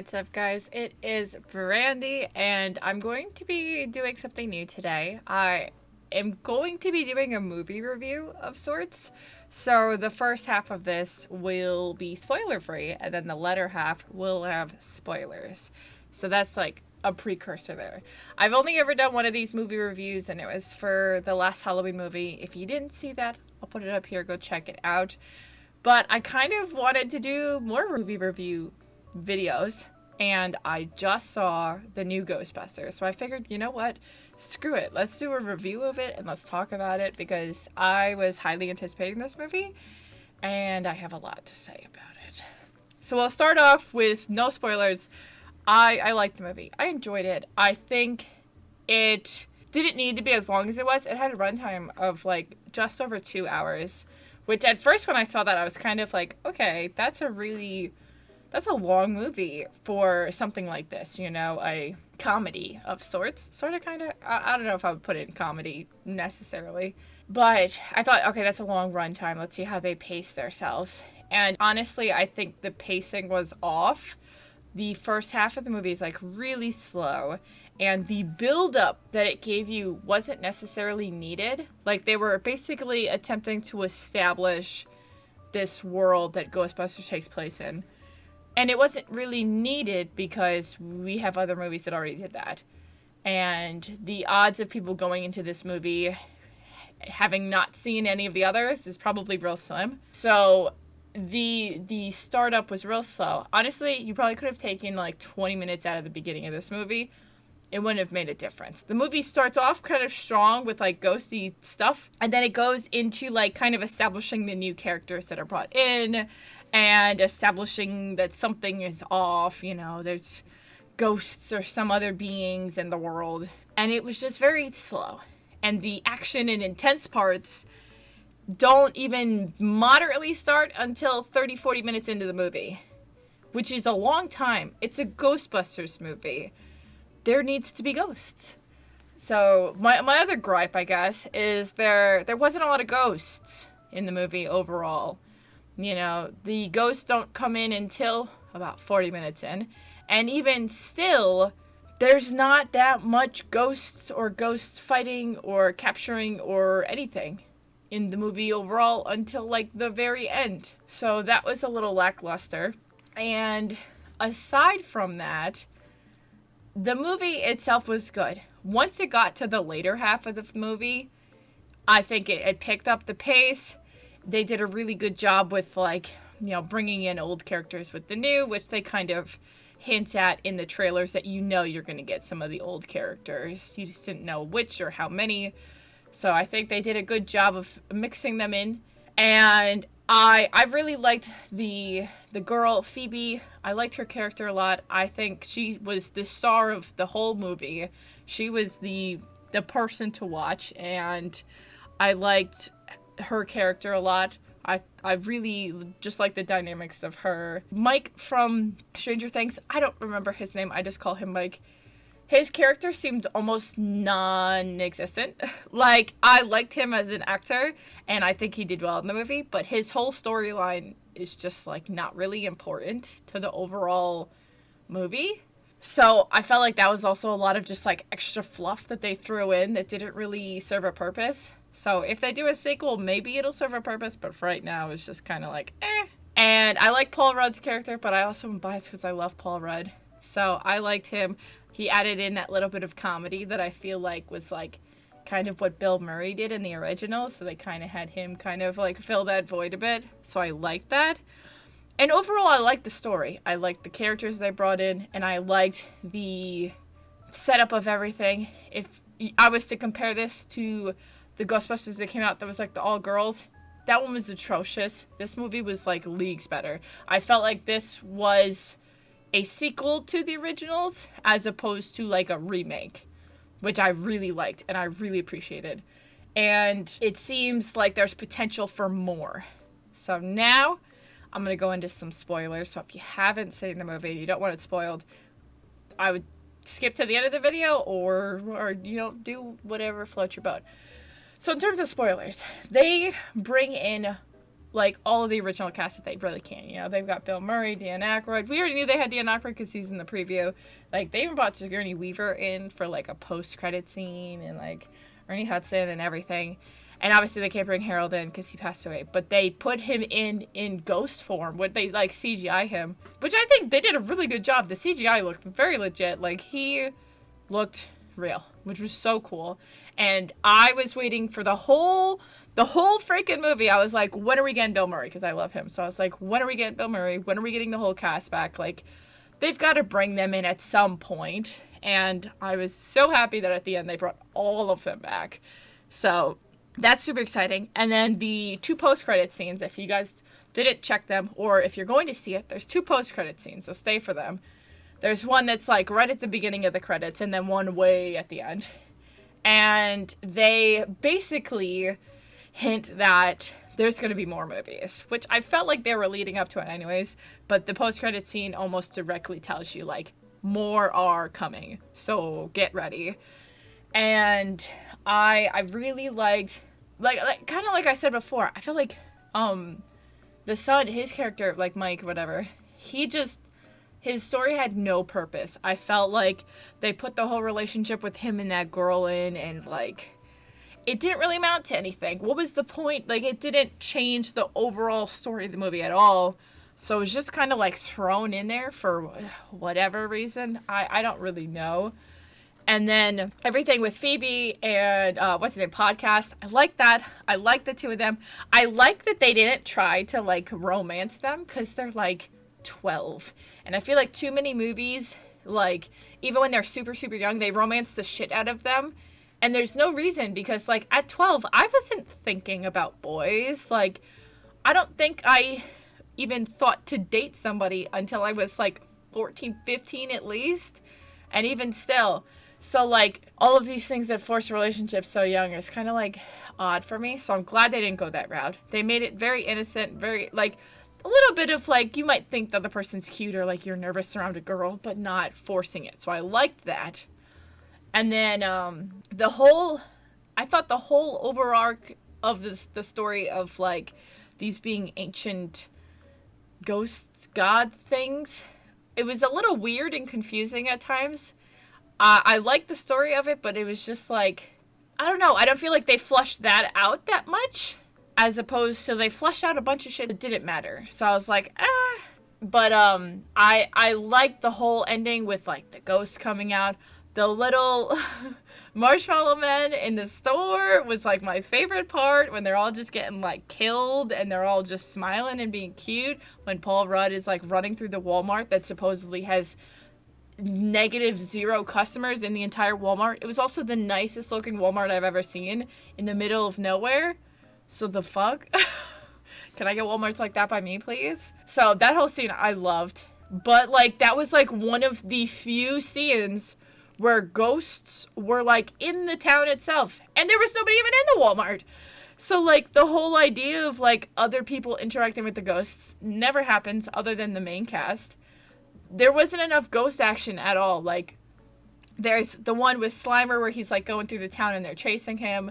What's up, guys? It is Brandy, and I'm going to be doing something new today. I am going to be doing a movie review of sorts. So, the first half of this will be spoiler free, and then the latter half will have spoilers. So, that's like a precursor there. I've only ever done one of these movie reviews, and it was for the last Halloween movie. If you didn't see that, I'll put it up here. Go check it out. But I kind of wanted to do more movie review videos, and I just saw the new Ghostbusters. So I figured, you know what? Screw it. Let's do a review of it and let's talk about it because I was highly anticipating this movie and I have a lot to say about it. So I'll start off with no spoilers. I liked the movie. I enjoyed it. I think it didn't need to be as long as it was. It had a runtime of like just over 2 hours, which at first when I saw that I was kind of like, okay, that's a long movie for something like this, you know, a comedy of sorts. Sort of, kind of, I don't know if I would put it in comedy necessarily. But I thought, okay, that's a long runtime. Let's see how they pace themselves. And honestly, I think the pacing was off. The first half of the movie is like really slow. And the build-up that it gave you wasn't necessarily needed. Like they were basically attempting to establish this world that Ghostbusters takes place in. And it wasn't really needed because we have other movies that already did that. And the odds of people going into this movie having not seen any of the others is probably real slim. So the startup was real slow. Honestly, you probably could have taken like 20 minutes out of the beginning of this movie. It wouldn't have made a difference. The movie starts off kind of strong with like ghosty stuff, and then it goes into like kind of establishing the new characters that are brought in and establishing that something is off, you know, there's ghosts or some other beings in the world. And it was just very slow. And the action and intense parts don't even moderately start until 30-40 minutes into the movie, which is a long time. It's a Ghostbusters movie. There needs to be ghosts. So my other gripe, I guess, is there wasn't a lot of ghosts in the movie overall. You know, the ghosts don't come in until about 40 minutes in. And even still, there's not that much ghosts or ghosts fighting or capturing or anything in the movie overall until like the very end. So that was a little lackluster. And aside from that, the movie itself was good. Once it got to the later half of the movie, I think it picked up the pace. They did a really good job with, like, you know, bringing in old characters with the new, which they kind of hint at in the trailers that you know you're going to get some of the old characters. You just didn't know which or how many. So I think they did a good job of mixing them in. And I really liked the girl, Phoebe. I liked her character a lot. I think she was the star of the whole movie. She was the person to watch, and I liked her character a lot. I really just like the dynamics of her. Mike from Stranger Things, I don't remember his name, I just call him Mike. His character seemed almost non-existent. Like, I liked him as an actor, and I think he did well in the movie, but his whole storyline is just, like, not really important to the overall movie. So I felt like that was also a lot of just, like, extra fluff that they threw in that didn't really serve a purpose. So if they do a sequel, maybe it'll serve a purpose, but for right now, it's just kind of like, eh. And I like Paul Rudd's character, but I also am biased because I love Paul Rudd. So I liked him. He added in that little bit of comedy that I feel like was like kind of what Bill Murray did in the original. So they kind of had him kind of like fill that void a bit. So I liked that. And overall, I liked the story. I liked the characters they brought in, and I liked the setup of everything. If I was to compare this to the Ghostbusters that came out that was like the all girls, that one was atrocious. This movie was like leagues better. I felt like this was a sequel to the originals as opposed to like a remake, which I really liked and I really appreciated. And it seems like there's potential for more. So now I'm going to go into some spoilers. So if you haven't seen the movie and you don't want it spoiled, I would skip to the end of the video or you know, do whatever floats your boat. So in terms of spoilers, they bring in like all of the original cast that they really can. You know, they've got Bill Murray, Dan Aykroyd. We already knew they had Dan Aykroyd because he's in the preview. Like, they even brought Sigourney Weaver in for like a post-credit scene, and like Ernie Hudson and everything. And obviously they can't bring Harold in because he passed away. But they put him in ghost form. Would they like CGI him? Which I think they did a really good job. The CGI looked very legit. Like, he looked real, which was so cool. And I was waiting for the whole freaking movie. I was like, when are we getting Bill Murray? Because I love him. So I was like, when are we getting Bill Murray? When are we getting the whole cast back? Like, they've got to bring them in at some point. And I was so happy that at the end they brought all of them back. So that's super exciting. And then the 2 post-credit scenes, if you guys didn't check them, or if you're going to see it, there's 2 post-credit scenes, so stay for them. There's one that's like right at the beginning of the credits, and then one way at the end. And they basically hint that there's going to be more movies, which I felt like they were leading up to it anyways, but the post-credit scene almost directly tells you, like, more are coming, so get ready. And I really liked, like kind of like I said before, I feel like the son, his character, like Mike, whatever, his story had no purpose. I felt like they put the whole relationship with him and that girl in, and like, it didn't really amount to anything. What was the point? Like, it didn't change the overall story of the movie at all. So it was just kind of like thrown in there for whatever reason. I don't really know. And then everything with Phoebe and what's his name, podcast. I like that. I like the 2 of them. I like that they didn't try to like romance them, because they're like 12. And I feel like too many movies, like, even when they're super, super young, they romance the shit out of them. And there's no reason, because like at 12, I wasn't thinking about boys. Like, I don't think I even thought to date somebody until I was like 14, 15 at least. And even still. So, like, all of these things that force relationships so young is kind of, like, odd for me. So I'm glad they didn't go that route. They made it very innocent, very, like, a little bit of, like, you might think the other person's cute, or, like, you're nervous around a girl, but not forcing it. So I liked that. And then I thought the whole overarch of the story of, like, these being ancient ghosts, god things, it was a little weird and confusing at times. I liked the story of it, but it was just like, I don't know. I don't feel like they flushed that out that much, as opposed to they flushed out a bunch of shit that didn't matter. So I was like, ah. But I liked the whole ending with like the ghosts coming out. The little marshmallow men in the store was like my favorite part, when they're all just getting like killed and they're all just smiling and being cute. When Paul Rudd is like running through the Walmart that supposedly has -0 customers in the entire Walmart. It was also the nicest looking Walmart I've ever seen, in the middle of nowhere. So the fuck? Can I get Walmarts like that by me, please? So that whole scene I loved. But like, that was like one of the few scenes where ghosts were like in the town itself, and there was nobody even in the Walmart. So like, the whole idea of like other people interacting with the ghosts never happens, other than the main cast. There wasn't enough ghost action at all. Like, there's the one with Slimer where he's like going through the town and they're chasing him.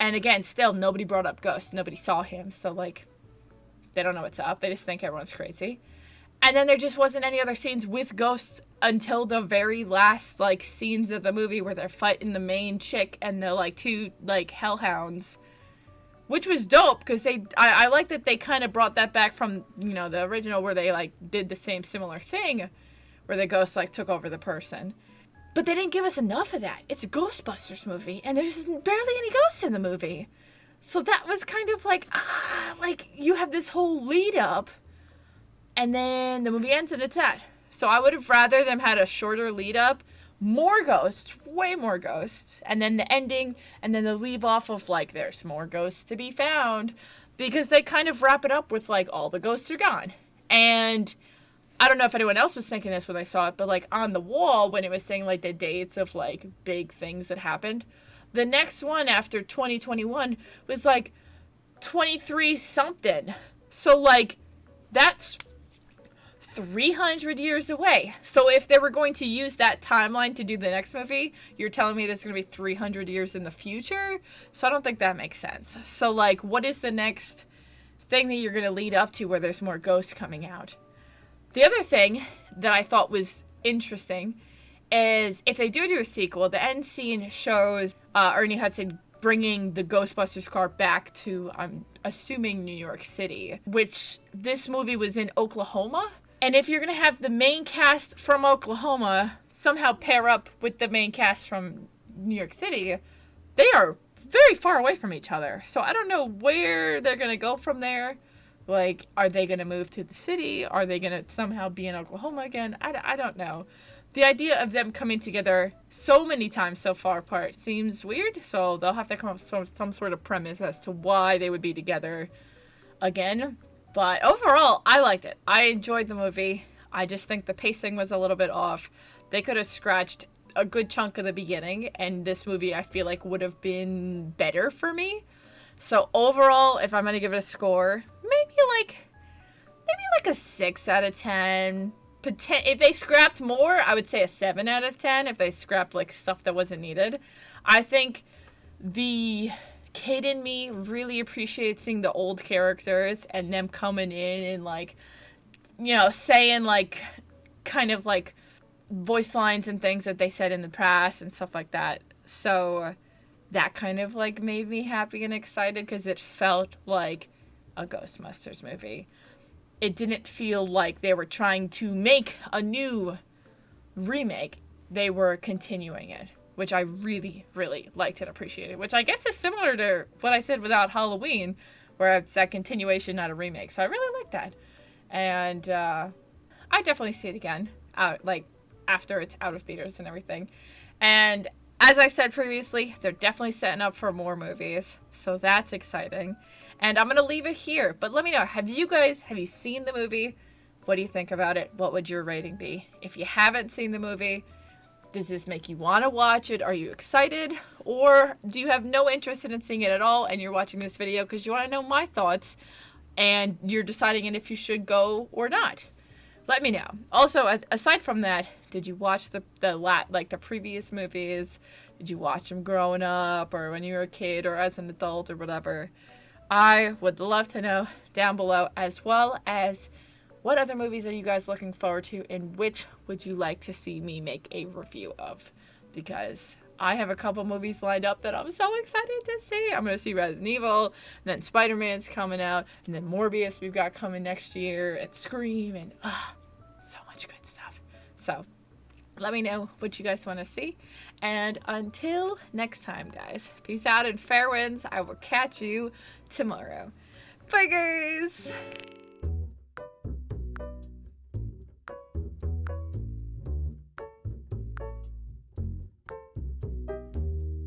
And again, still nobody brought up ghosts. Nobody saw him. So like, they don't know what's up. They just think everyone's crazy. And then there just wasn't any other scenes with ghosts until the very last like scenes of the movie, where they're fighting the main chick and the like 2 like hellhounds. Which was dope, because I like that they kind of brought that back from, you know, the original, where they, like, did the same similar thing, where the ghosts, like, took over the person. But they didn't give us enough of that. It's a Ghostbusters movie, and there's barely any ghosts in the movie. So that was kind of like, like, you have this whole lead up, and then the movie ends and it's at. So I would have rather them had a shorter lead up, more ghosts, way more ghosts, and then the ending, and then the leave off of like, there's more ghosts to be found, because they kind of wrap it up with like, all the ghosts are gone. And I don't know if anyone else was thinking this when they saw it, but like on the wall, when it was saying like the dates of like big things that happened, the next one after 2021 was like 23 something. So like, that's 300 years away. So if they were going to use that timeline to do the next movie, you're telling me that's going to be 300 years in the future? So I don't think that makes sense. So like, what is the next thing that you're going to lead up to where there's more ghosts coming out. The other thing that I thought was interesting is if they do a sequel, the end scene shows Ernie Hudson bringing the Ghostbusters car back to, I'm assuming, New York City, which this movie was in Oklahoma. And if you're going to have the main cast from Oklahoma somehow pair up with the main cast from New York City, they are very far away from each other. So I don't know where they're going to go from there. Like, are they going to move to the city? Are they going to somehow be in Oklahoma again? I don't know. The idea of them coming together so many times so far apart seems weird. So they'll have to come up with some sort of premise as to why they would be together again. But overall, I liked it. I enjoyed the movie. I just think the pacing was a little bit off. They could have scratched a good chunk of the beginning, and this movie, I feel like, would have been better for me. So overall, if I'm going to give it a score, maybe like a 6 out of 10. If they scrapped more, I would say a 7 out of 10 if they scrapped like stuff that wasn't needed. I think the kid in me really appreciates seeing the old characters and them coming in and like, you know, saying like kind of like voice lines and things that they said in the past and stuff like that. So that kind of like made me happy and excited because it felt like a Ghostbusters movie. It didn't feel like they were trying to make a new remake. They were continuing it, which I really, really liked and appreciated, which I guess is similar to what I said without Halloween, where it's that continuation, not a remake. So I really like that. And I definitely see it again, after it's out of theaters and everything. And as I said previously, they're definitely setting up for more movies. So that's exciting. And I'm going to leave it here. But let me know, have you seen the movie? What do you think about it? What would your rating be? If you haven't seen the movie, does this make you want to watch it? Are you excited? Or do you have no interest in seeing it at all and you're watching this video because you want to know my thoughts and you're deciding if you should go or not? Let me know. Also, aside from that, did you watch the previous movies? Did you watch them growing up or when you were a kid or as an adult or whatever? I would love to know down below, as well as what other movies are you guys looking forward to and which would you like to see me make a review of? Because I have a couple movies lined up that I'm so excited to see. I'm going to see Resident Evil, and then Spider-Man's coming out, and then Morbius we've got coming next year, and Scream, and so much good stuff. So let me know what you guys want to see. And until next time, guys, peace out and fair winds. I will catch you tomorrow. Bye, guys.